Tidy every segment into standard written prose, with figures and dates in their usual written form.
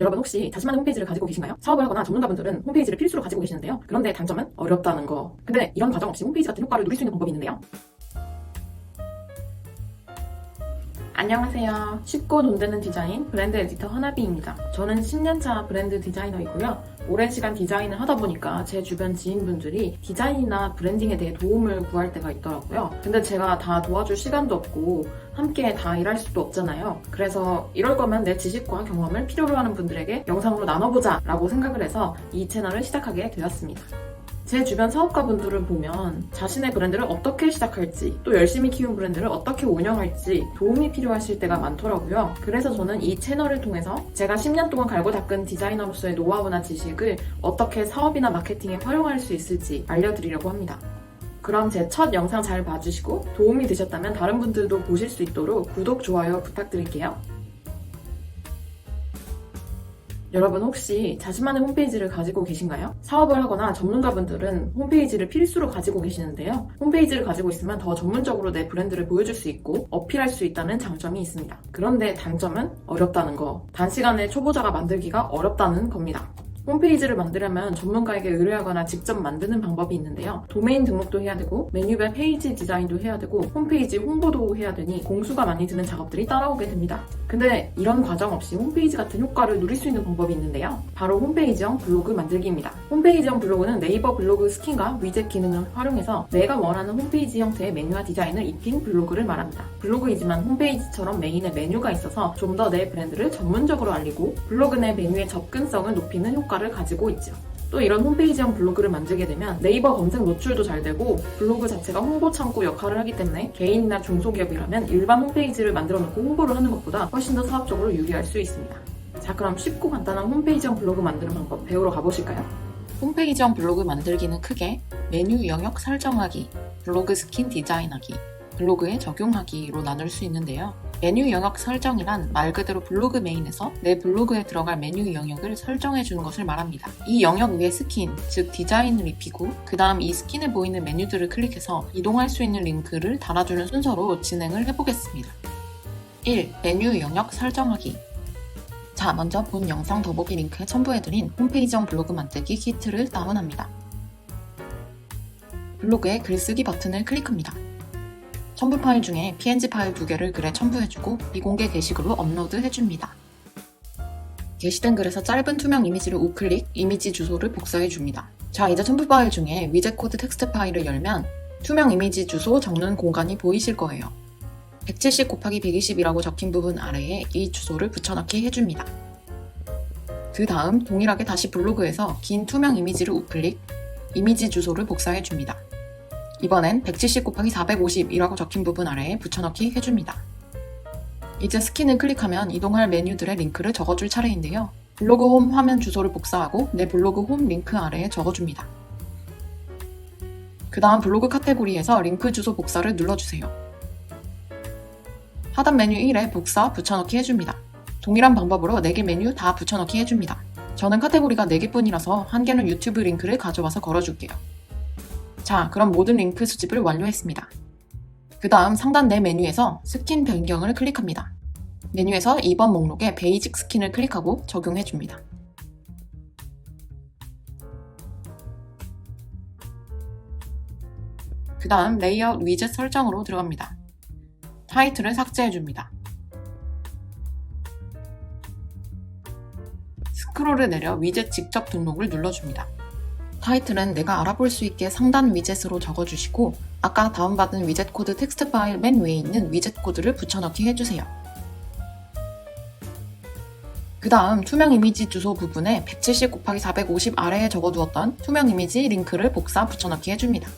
여러분 혹시 자신만의 홈페이지를 가지고 계신가요? 사업을 하거나 전문가분들은 홈페이지를 필수로 가지고 계시는데요. 그런데 단점은 어렵다는 거. 근데 이런 과정 없이 홈페이지 같은 효과를 누릴 수 있는 방법이 있는데요. 안녕하세요. 쉽고 돈 되는 디자인 브랜드 에디터 허나비입니다. 저는 10년차 브랜드 디자이너이고요. 오랜 시간 디자인을 하다 보니까 제 주변 지인분들이 디자인이나 브랜딩에 대해 도움을 구할 때가 있더라고요. 근데 제가 다 도와줄 시간도 없고 함께 다 일할 수도 없잖아요. 그래서 이럴 거면 내 지식과 경험을 필요로 하는 분들에게 영상으로 나눠보자 라고 생각을 해서 이 채널을 시작하게 되었습니다. 제 주변 사업가분들을 보면 자신의 브랜드를 어떻게 시작할지 또 열심히 키운 브랜드를 어떻게 운영할지 도움이 필요하실 때가 많더라고요. 그래서 저는 이 채널을 통해서 제가 10년 동안 갈고 닦은 디자이너로서의 노하우나 지식을 어떻게 사업이나 마케팅에 활용할 수 있을지 알려드리려고 합니다. 그럼 제 첫 영상 잘 봐주시고 도움이 되셨다면 다른 분들도 보실 수 있도록 구독, 좋아요 부탁드릴게요. 여러분 혹시 자신만의 홈페이지를 가지고 계신가요? 사업을 하거나 전문가분들은 홈페이지를 필수로 가지고 계시는데요. 홈페이지를 가지고 있으면 더 전문적으로 내 브랜드를 보여줄 수 있고 어필할 수 있다는 장점이 있습니다. 그런데 단점은 어렵다는 거. 단시간에 초보자가 만들기가 어렵다는 겁니다. 홈페이지를 만들려면 전문가에게 의뢰하거나 직접 만드는 방법이 있는데요. 도메인 등록도 해야 되고 메뉴별 페이지 디자인도 해야 되고 홈페이지 홍보도 해야 되니 공수가 많이 드는 작업들이 따라오게 됩니다. 근데 이런 과정 없이 홈페이지 같은 효과를 누릴 수 있는 방법이 있는데요. 바로 홈페이지형 블로그 만들기입니다. 홈페이지형 블로그는 네이버 블로그 스킨과 위젯 기능을 활용해서 내가 원하는 홈페이지 형태의 메뉴와 디자인을 입힌 블로그를 말합니다. 블로그이지만 홈페이지처럼 메인에 메뉴가 있어서 좀 더 내 브랜드를 전문적으로 알리고 블로그 내 메뉴의 접근성을 높이는 효과를 가지고 있죠. 또 이런 홈페이지형 블로그를 만들게 되면 네이버 검색 노출도 잘 되고 블로그 자체가 홍보 창구 역할을 하기 때문에 개인이나 중소기업이라면 일반 홈페이지를 만들어 놓고 홍보를 하는 것보다 훨씬 더 사업적으로 유리할 수 있습니다. 자, 그럼 쉽고 간단한 홈페이지형 블로그 만드는 방법 배우러 가보실까요? 홈페이지형 블로그 만들기는 크게 메뉴 영역 설정하기, 블로그 스킨 디자인하기, 블로그에 적용하기로 나눌 수 있는데요. 메뉴 영역 설정이란 말 그대로 블로그 메인에서 내 블로그에 들어갈 메뉴 영역을 설정해 주는 것을 말합니다. 이 영역 위에 스킨, 즉 디자인을 입히고 그 다음 이 스킨에 보이는 메뉴들을 클릭해서 이동할 수 있는 링크를 달아주는 순서로 진행을 해보겠습니다. 1. 메뉴 영역 설정하기. 자, 먼저 본 영상 더보기 링크에 첨부해드린 홈페이지형 블로그 만들기 키트를 다운합니다. 블로그에 글쓰기 버튼을 클릭합니다. 첨부 파일 중에 png 파일 2개를 글에 첨부해주고 비공개 게시글로 업로드해줍니다. 게시된 글에서 짧은 투명 이미지를 우클릭, 이미지 주소를 복사해줍니다. 자, 이제 첨부 파일 중에 위젯 코드 텍스트 파일을 열면 투명 이미지 주소 적는 공간이 보이실 거예요. 170 곱하기 120이라고 적힌 부분 아래에 이 주소를 붙여넣기 해줍니다. 그 다음 동일하게 다시 블로그에서 긴 투명 이미지를 우클릭, 이미지 주소를 복사해줍니다. 이번엔 170 곱하기 450이라고 적힌 부분 아래에 붙여넣기 해줍니다. 이제 스킨을 클릭하면 이동할 메뉴들의 링크를 적어줄 차례인데요. 블로그 홈 화면 주소를 복사하고 내 블로그 홈 링크 아래에 적어줍니다. 그 다음 블로그 카테고리에서 링크 주소 복사를 눌러주세요. 하단 메뉴 1에 복사, 붙여넣기 해줍니다. 동일한 방법으로 4개 메뉴 다 붙여넣기 해줍니다. 저는 카테고리가 4개뿐이라서 한 개는 유튜브 링크를 가져와서 걸어줄게요. 자, 그럼 모든 링크 수집을 완료했습니다. 그 다음 상단 내 메뉴에서 스킨 변경을 클릭합니다. 메뉴에서 2번 목록에 베이직 스킨을 클릭하고 적용해줍니다. 그 다음 레이아웃 위젯 설정으로 들어갑니다. 타이틀을 삭제해줍니다. 스크롤을 내려 위젯 직접 등록을 눌러줍니다. 타이틀은 내가 알아볼 수 있게 상단 위젯으로 적어주시고 아까 다운받은 위젯 코드 텍스트 파일 맨 위에 있는 위젯 코드를 붙여넣기 해주세요. 그 다음 투명 이미지 주소 부분에 170 곱하기 450 아래에 적어두었던 투명 이미지 링크를 복사 붙여넣기 해줍니다.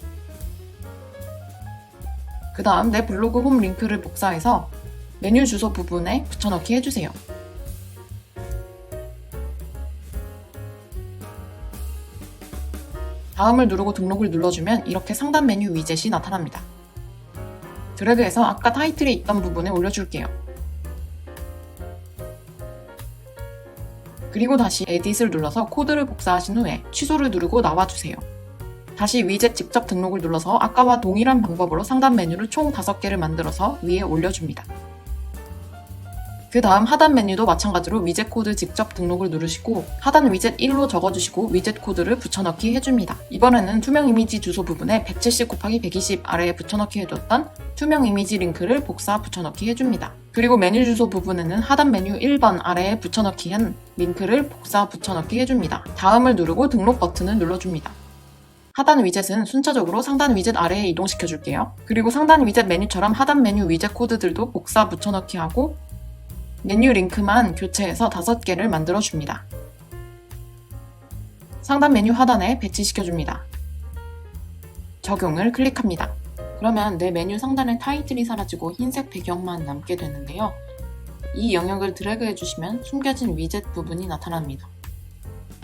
그 다음 내 블로그 홈 링크를 복사해서 메뉴 주소 부분에 붙여넣기 해주세요. 다음을 누르고 등록을 눌러주면 이렇게 상단 메뉴 위젯이 나타납니다. 드래그해서 아까 타이틀이 있던 부분에 올려줄게요. 그리고 다시 에딧을 눌러서 코드를 복사하신 후에 취소를 누르고 나와주세요. 다시 위젯 직접 등록을 눌러서 아까와 동일한 방법으로 상단 메뉴를 총 5개를 만들어서 위에 올려줍니다. 그 다음 하단 메뉴도 마찬가지로 위젯 코드 직접 등록을 누르시고 하단 위젯 1로 적어주시고 위젯 코드를 붙여넣기 해줍니다. 이번에는 투명 이미지 주소 부분에 170 곱하기 120 아래에 붙여넣기 해뒀던 투명 이미지 링크를 복사 붙여넣기 해줍니다. 그리고 메뉴 주소 부분에는 하단 메뉴 1번 아래에 붙여넣기 한 링크를 복사 붙여넣기 해줍니다. 다음을 누르고 등록 버튼을 눌러줍니다. 하단 위젯은 순차적으로 상단 위젯 아래에 이동시켜줄게요. 그리고 상단 위젯 메뉴처럼 하단 메뉴 위젯 코드들도 복사 붙여넣기 하고 메뉴 링크만 교체해서 5개를 만들어줍니다. 상단 메뉴 하단에 배치시켜줍니다. 적용을 클릭합니다. 그러면 내 메뉴 상단의 타이틀이 사라지고 흰색 배경만 남게 되는데요. 이 영역을 드래그 해주시면 숨겨진 위젯 부분이 나타납니다.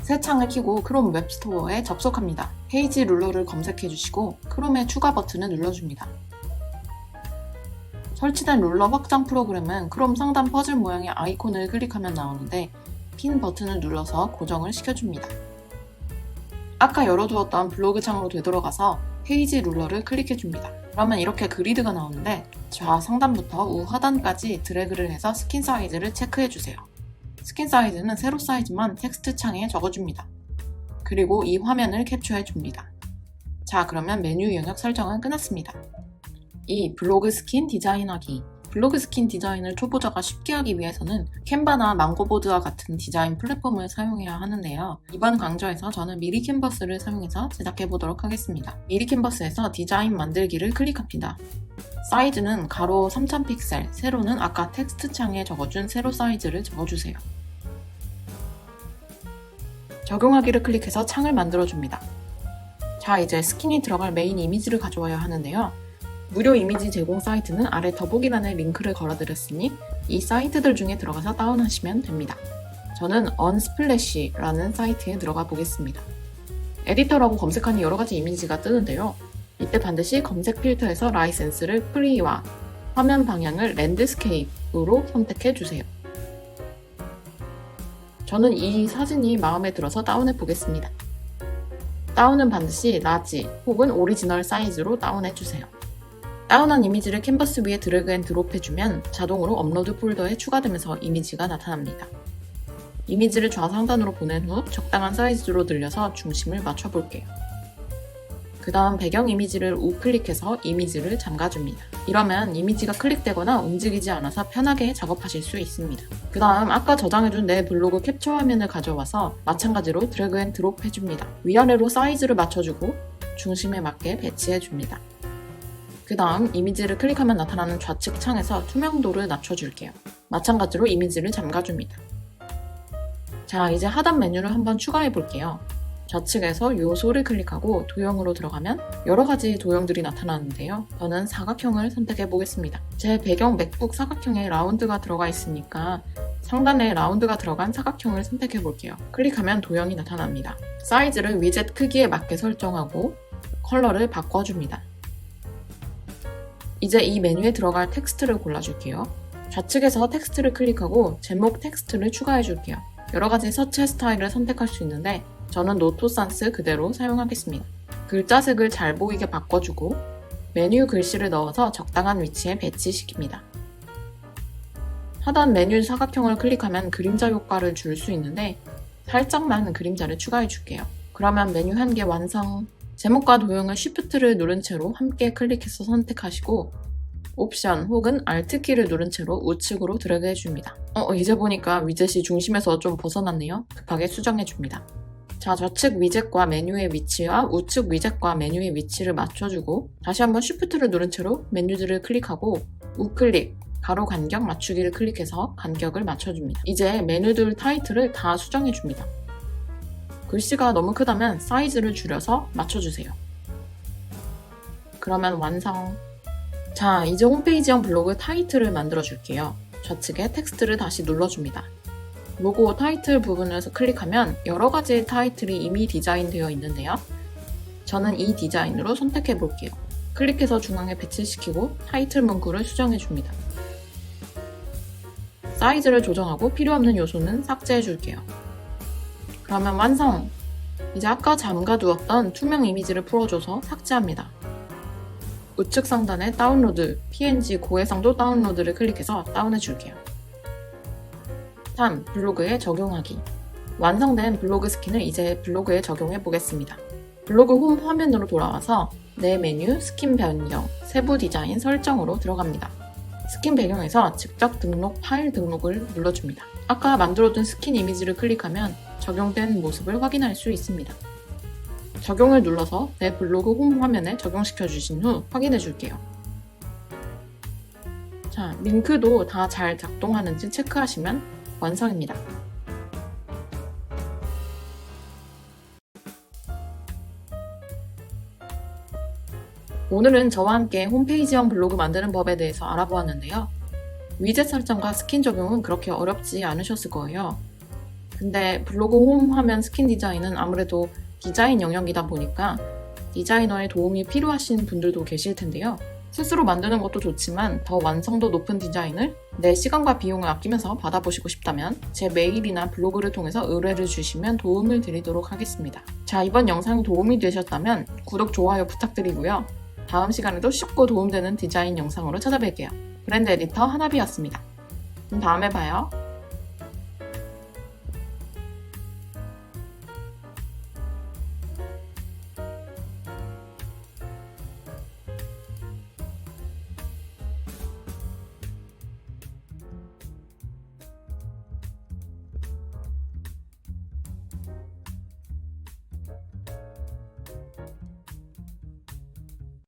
새 창을 켜고 크롬 웹스토어에 접속합니다. 페이지 룰러를 검색해주시고 크롬의 추가 버튼을 눌러줍니다. 설치된 룰러 확장 프로그램은 크롬 상단 퍼즐 모양의 아이콘을 클릭하면 나오는데 핀 버튼을 눌러서 고정을 시켜줍니다. 아까 열어두었던 블로그 창으로 되돌아가서 페이지 룰러를 클릭해줍니다. 그러면 이렇게 그리드가 나오는데 좌상단부터 우하단까지 드래그를 해서 스킨 사이즈를 체크해주세요. 스킨 사이즈는 세로 사이즈만 텍스트 창에 적어줍니다. 그리고 이 화면을 캡처해줍니다. 자, 그러면 메뉴 영역 설정은 끝났습니다. 이 블로그 스킨 디자인하기. 블로그 스킨 디자인을 초보자가 쉽게 하기 위해서는 캔바나 망고보드와 같은 디자인 플랫폼을 사용해야 하는데요. 이번 강좌에서 저는 미리 캔버스를 사용해서 제작해보도록 하겠습니다. 미리 캔버스에서 디자인 만들기를 클릭합니다. 사이즈는 가로 3000픽셀, 세로는 아까 텍스트 창에 적어준 세로 사이즈를 적어주세요. 적용하기를 클릭해서 창을 만들어줍니다. 자, 이제 스킨이 들어갈 메인 이미지를 가져와야 하는데요. 무료 이미지 제공 사이트는 아래 더보기란에 링크를 걸어드렸으니 이 사이트들 중에 들어가서 다운하시면 됩니다. 저는 언스플래시라는 사이트에 들어가 보겠습니다. 에디터라고 검색하니 여러가지 이미지가 뜨는데요. 이때 반드시 검색 필터에서 라이센스를 프리와 화면 방향을 랜드스케이프로 선택해주세요. 저는 이 사진이 마음에 들어서 다운해 보겠습니다. 다운은 반드시 라지 혹은 오리지널 사이즈로 다운해주세요. 다운한 이미지를 캔버스 위에 드래그 앤 드롭 해주면 자동으로 업로드 폴더에 추가되면서 이미지가 나타납니다. 이미지를 좌상단으로 보낸 후 적당한 사이즈로 늘려서 중심을 맞춰볼게요. 그 다음 배경 이미지를 우클릭해서 이미지를 잠가줍니다. 이러면 이미지가 클릭되거나 움직이지 않아서 편하게 작업하실 수 있습니다. 그 다음 아까 저장해둔 내 블로그 캡처 화면을 가져와서 마찬가지로 드래그 앤 드롭 해줍니다. 위아래로 사이즈를 맞춰주고 중심에 맞게 배치해줍니다. 그 다음 이미지를 클릭하면 나타나는 좌측 창에서 투명도를 낮춰줄게요. 마찬가지로 이미지를 잠가줍니다. 자, 이제 하단 메뉴를 한번 추가해 볼게요. 좌측에서 요소를 클릭하고 도형으로 들어가면 여러가지 도형들이 나타나는데요. 저는 사각형을 선택해 보겠습니다. 제 배경 맥북 사각형에 라운드가 들어가 있으니까 상단에 라운드가 들어간 사각형을 선택해 볼게요. 클릭하면 도형이 나타납니다. 사이즈를 위젯 크기에 맞게 설정하고 컬러를 바꿔줍니다. 이제 이 메뉴에 들어갈 텍스트를 골라줄게요. 좌측에서 텍스트를 클릭하고 제목 텍스트를 추가해줄게요. 여러가지 서치 스타일을 선택할 수 있는데 저는 노토 산스 그대로 사용하겠습니다. 글자 색을 잘 보이게 바꿔주고 메뉴 글씨를 넣어서 적당한 위치에 배치시킵니다. 하단 메뉴 사각형을 클릭하면 그림자 효과를 줄 수 있는데 살짝만 그림자를 추가해줄게요. 그러면 메뉴 한 개 완성! 제목과 도형을 Shift를 누른 채로 함께 클릭해서 선택하시고 옵션 혹은 Alt키를 누른 채로 우측으로 드래그 해줍니다. 이제 보니까 위젯이 중심에서 좀 벗어났네요. 급하게 수정해줍니다. 자, 좌측 위젯과 메뉴의 위치와 우측 위젯과 메뉴의 위치를 맞춰주고 다시 한번 Shift를 누른 채로 메뉴들을 클릭하고 우클릭, 가로 간격 맞추기를 클릭해서 간격을 맞춰줍니다. 이제 메뉴들 타이틀을 다 수정해줍니다. 글씨가 너무 크다면 사이즈를 줄여서 맞춰주세요. 그러면 완성! 자, 이제 홈페이지형 블로그 타이틀을 만들어줄게요. 좌측에 텍스트를 다시 눌러줍니다. 로고 타이틀 부분에서 클릭하면 여러가지 타이틀이 이미 디자인되어 있는데요. 저는 이 디자인으로 선택해볼게요. 클릭해서 중앙에 배치시키고 타이틀 문구를 수정해줍니다. 사이즈를 조정하고 필요없는 요소는 삭제해줄게요. 그러면 완성! 이제 아까 잠가두었던 투명 이미지를 풀어줘서 삭제합니다. 우측 상단에 다운로드, PNG 고해상도 다운로드를 클릭해서 다운해줄게요. 3. 블로그에 적용하기. 완성된 블로그 스킨을 이제 블로그에 적용해 보겠습니다. 블로그 홈 화면으로 돌아와서 내 메뉴, 스킨 변경, 세부 디자인 설정으로 들어갑니다. 스킨 배경에서 직접 등록 파일 등록을 눌러줍니다. 아까 만들어둔 스킨 이미지를 클릭하면 적용된 모습을 확인할 수 있습니다. 적용을 눌러서 내 블로그 홈 화면에 적용시켜 주신 후 확인해 줄게요. 자, 링크도 다 잘 작동하는지 체크하시면 완성입니다. 오늘은 저와 함께 홈페이지형 블로그 만드는 법에 대해서 알아보았는데요. 위젯 설정과 스킨 적용은 그렇게 어렵지 않으셨을 거예요. 근데 블로그 홈 화면 스킨 디자인은 아무래도 디자인 영역이다 보니까 디자이너의 도움이 필요하신 분들도 계실 텐데요. 스스로 만드는 것도 좋지만 더 완성도 높은 디자인을 내 시간과 비용을 아끼면서 받아보시고 싶다면 제 메일이나 블로그를 통해서 의뢰를 주시면 도움을 드리도록 하겠습니다. 자, 이번 영상이 도움이 되셨다면 구독, 좋아요 부탁드리고요. 다음 시간에도 쉽고 도움되는 디자인 영상으로 찾아뵐게요. 브랜드 에디터 하나비였습니다. 그럼 다음에 봐요.